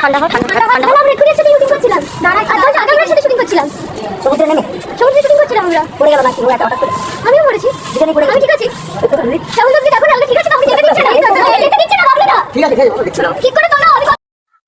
ঠান্ডা হয় আমরা এক্ষুনি সাথে শুটিং করছিলাম আমরা সাথে শুটিং করছিলাম সমুদ্রে শুটিং করছিলাম আমরা পড়ে গেল না কি একটা হঠাৎ করে আমিও পড়েছি আমি ঠিক আছি কেমন লাগছে দেখো না ঠিক আছে আপনি যেতে দিচ্ছেন না আপনারা ঠিক আছে ঠিক করে তোমরা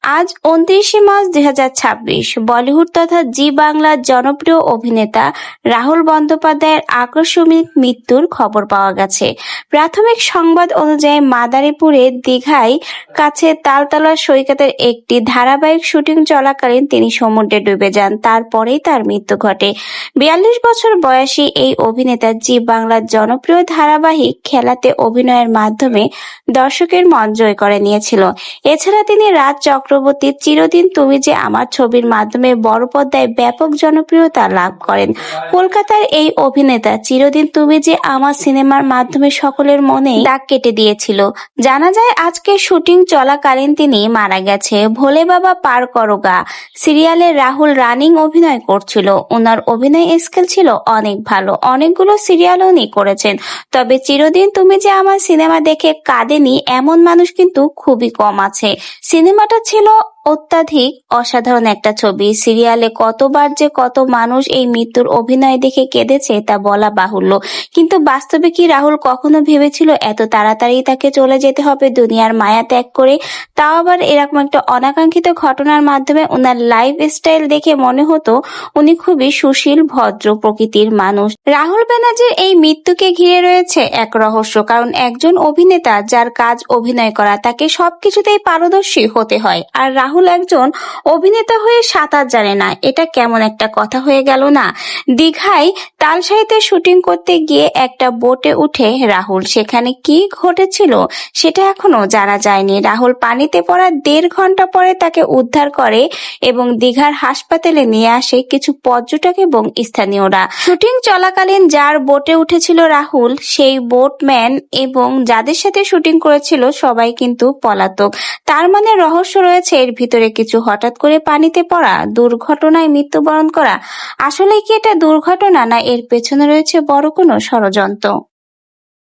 আজ 29 মার্চ 2026 বলিউড তথা জি বাংলার জনপ্রিয় অভিনেতা রাহুল বন্দ্যোপাধ্যায়ের আকস্মিক মৃত্যুর খবর পাওয়া গেছে। প্রাথমিক সংবাদ অনুযায়ী মাদারীপুরে দীঘায় কাছে তালতলা সৈকতের একটি ধারাবাহিক শুটিং চলাকালীন তিনি সমুদ্রে ডুবে যান। তারপরেই তার মৃত্যু ঘটে। 42 বছর বয়সী এই অভিনেতা জি বাংলার জনপ্রিয় ধারাবাহিক খেলাতে অভিনয়ের মাধ্যমে দর্শকের মন জয় করে নিয়েছিল। এছাড়া তিনি রাজ চক্রবর্তীর চিরদিন তুমি যে আমার ছবির মাধ্যমে বড় পর্দায় ব্যাপক জনপ্রিয়তা লাভ করেন। কলকাতার এই অভিনেতা চিরদিন তুমি যে আমার সিনেমার মাধ্যমে সকলের মনে দাগ কেটে দিয়েছিল। জানা যায় আজকে শুটিং চলাকালীন তিনি মারা গেছে। ভোলে বাবা পার করোগা সিরিয়ালে রাহুল রানিং অভিনয় করছিল। ওনার অভিনয় স্কিল ছিল অনেক ভালো, অনেকগুলো সিরিয়াল উনি করেছেন। তবে চিরদিন তুমি যে আমার সিনেমা দেখে কাঁদেনি এমন মানুষ কিন্তু খুবই কম আছে। সিনেমাটা ছিল অত্যাধিক অসাধারণ একটা ছবি। সিরিয়ালে কতবার যে কত মানুষ এই মৃত্যুর অভিনয় দেখে কেঁদেছে তা বলা বাহুল্য। কিন্তু বাস্তবে কি রাহুল কখনো ভেবেছিল এত তাড়াতাড়ি তাকে চলে যেতে হবে দুনিয়ার মায়া ত্যাগ করে? তাও আবার এরকম একটা অনাকাঙ্ক্ষিত ঘটনার মাধ্যমে ওনার লাইফ স্টাইল দেখে মনে হতো উনি খুবই সুশীল ভদ্র প্রকৃতির মানুষ। রাহুল ব্যানার্জির এই মৃত্যুকে ঘিরে রয়েছে এক রহস্য। কারণ একজন অভিনেতা যার কাজ অভিনয় করা তাকে সবকিছুতেই পারদর্শী হতে হয়, আর রাহুল একজন অভিনেতা হয়ে সাঁতার জানে না, এটা কেমন একটা কথা হয়ে গেল না? দীঘায় তালসাহিতে শুটিং করতে গিয়ে একটা বোটে উঠে রাহুল, সেখানে কি ঘটেছিল সেটা এখনো জানা যায়নি। রাহুল পানিতে পড়ার 1.5 ঘন্টা পরে তাকে উদ্ধার করে এবং দীঘার হাসপাতালে নিয়ে আসে কিছু পর্যটক এবং স্থানীয়রা। শুটিং চলাকালীন যার বোটে উঠেছিল রাহুল, সেই বোটম্যান এবং যাদের সাথে শুটিং করেছিল সবাই কিন্তু পলাতক। তার মানে রহস্য রয়েছে এর ভিতরে কিছু। হঠাৎ করে পানিতে পড়া, দুর্ঘটনায় মৃত্যুবরণ করা, আসলে কি এটা দুর্ঘটনা না এর পেছনে রয়েছে বড় কোনো ষড়যন্ত্র?